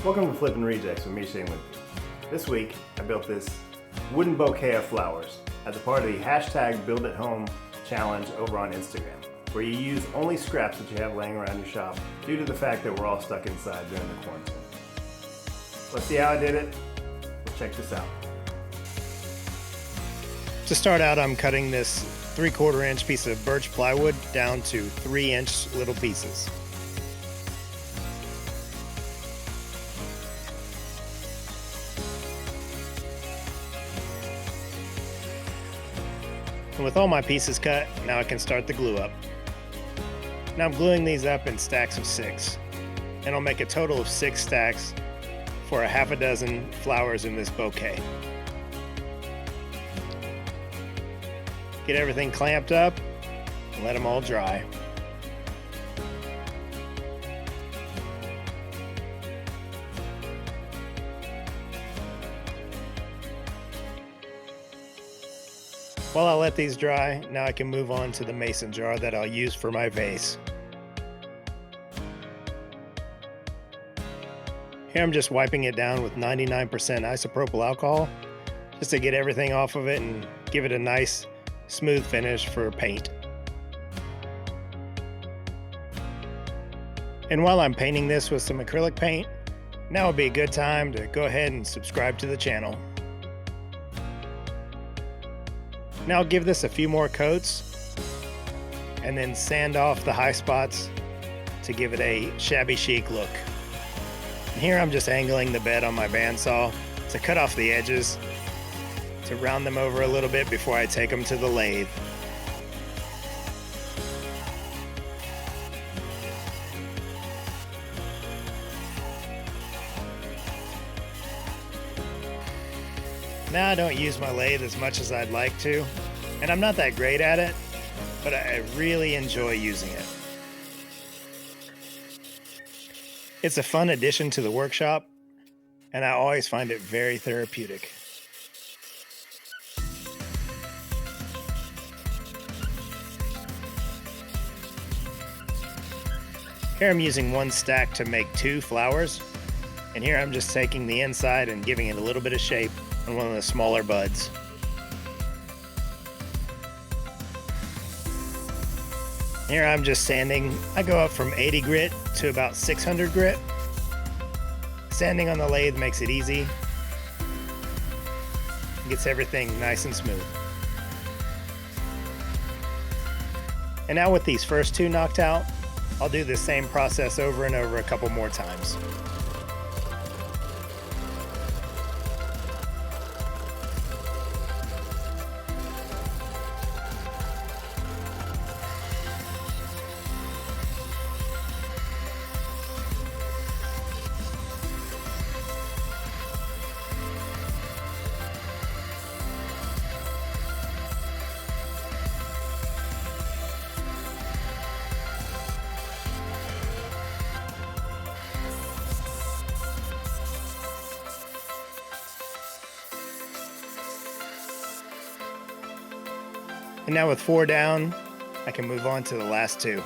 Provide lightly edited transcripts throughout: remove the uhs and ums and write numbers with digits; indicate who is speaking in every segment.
Speaker 1: Welcome to Flippin' Rejects with me, Shane Whitby. This week, I built this wooden bouquet of flowers as a part of the hashtag buildathome challenge over on Instagram, where you use only scraps that you have laying around your shop due to the fact that we're all stuck inside during the quarantine. Let's see how I did it. Let's check this out. To start out, I'm cutting this 3/4 inch piece of birch plywood down to 3-inch little pieces. And with all my pieces cut, now I can start the glue up. Now I'm gluing these up in stacks of 6, and I'll make a total of 6 stacks for a half a dozen flowers in this bouquet. Get everything clamped up and let them all dry. While I let these dry, now I can move on to the mason jar that I'll use for my vase. Here I'm just wiping it down with 99% isopropyl alcohol just to get everything off of it and give it a nice smooth finish for paint. And while I'm painting this with some acrylic paint, now would be a good time to go ahead and subscribe to the channel. Now I'll give this a few more coats and then sand off the high spots to give it a shabby chic look. And here I'm just angling the bed on my bandsaw to cut off the edges, to round them over a little bit before I take them to the lathe. Now I don't use my lathe as much as I'd like to, and I'm not that great at it, but I really enjoy using it. It's a fun addition to the workshop, and I always find it very therapeutic. Here I'm using 1 stack to make 2 flowers, and here I'm just taking the inside and giving it a little bit of shape on one of the smaller buds. Here I'm just sanding. I go up from 80 grit to about 600 grit. Sanding on the lathe makes it easy. It gets everything nice and smooth. And now with these first 2 knocked out, I'll do the same process over and over a couple more times. And now with 4 down, I can move on to the last 2.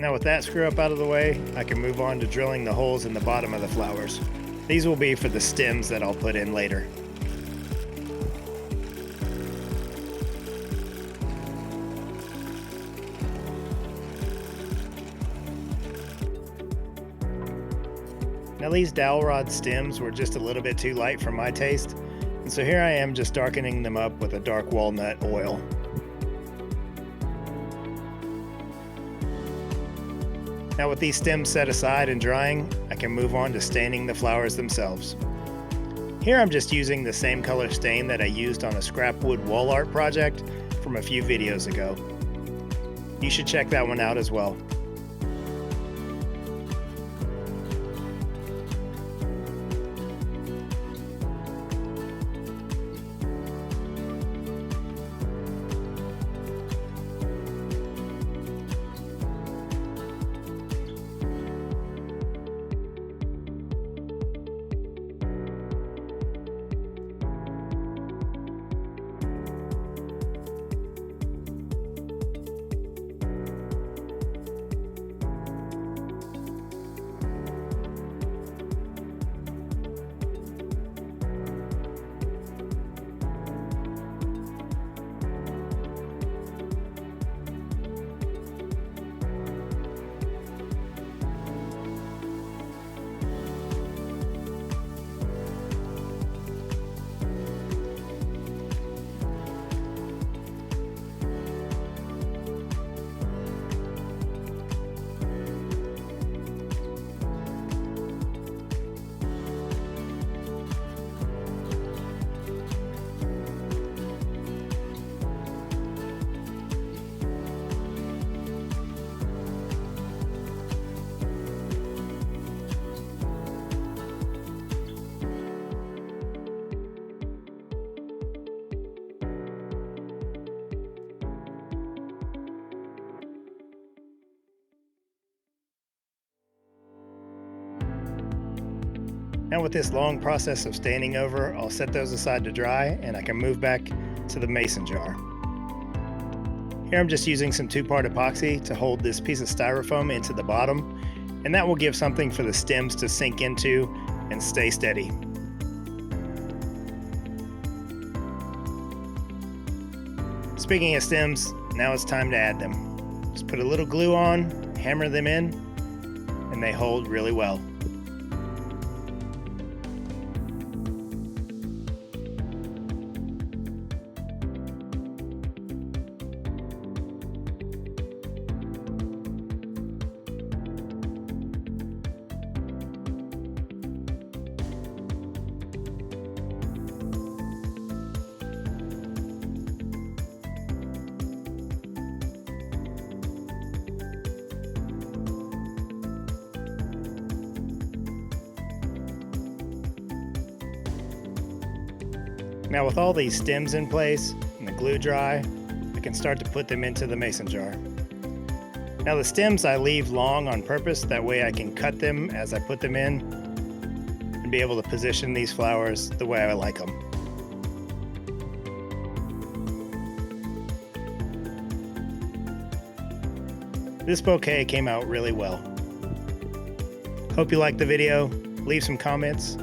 Speaker 1: Now with that screw up out of the way, I can move on to drilling the holes in the bottom of the flowers. These will be for the stems that I'll put in later. Now these dowel rod stems were just a little bit too light for my taste, and so here I am just darkening them up with a dark walnut oil. Now with these stems set aside and drying, I can move on to staining the flowers themselves. Here I'm just using the same color stain that I used on a scrap wood wall art project from a few videos ago. You should check that one out as well. Now with this long process of staining over, I'll set those aside to dry and I can move back to the mason jar. Here I'm just using some 2-part epoxy to hold this piece of styrofoam into the bottom, and that will give something for the stems to sink into and stay steady. Speaking of stems, now it's time to add them. Just put a little glue on, hammer them in, and they hold really well. Now with all these stems in place and the glue dry, I can start to put them into the mason jar. Now the stems I leave long on purpose, that way I can cut them as I put them in and be able to position these flowers the way I like them. This bouquet came out really well. Hope you liked the video. Leave some comments.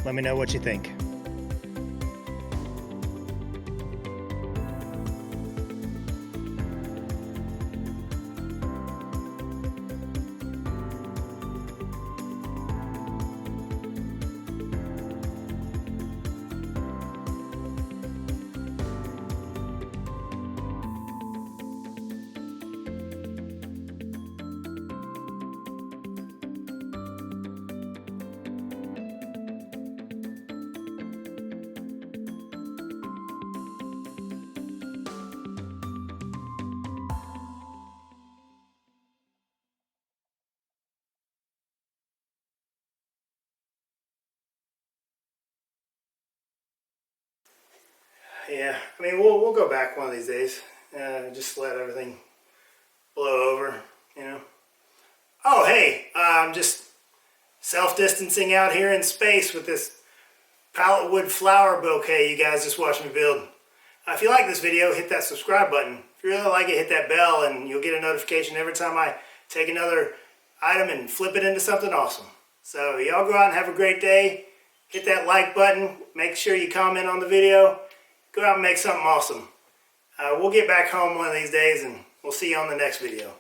Speaker 1: Let me know what you think. Yeah, I mean, we'll go back one of these days. Just let everything blow over, you know. Oh, hey, I'm just self-distancing out here in space with this pallet wood flower bouquet you guys just watched me build. If you like this video, hit that subscribe button. If you really like it, hit that bell and you'll get a notification every time I take another item and flip it into something awesome. So y'all go out and have a great day. Hit that like button. Make sure you comment on the video. Go out and make something awesome. We'll get back home one of these days and we'll see you on the next video.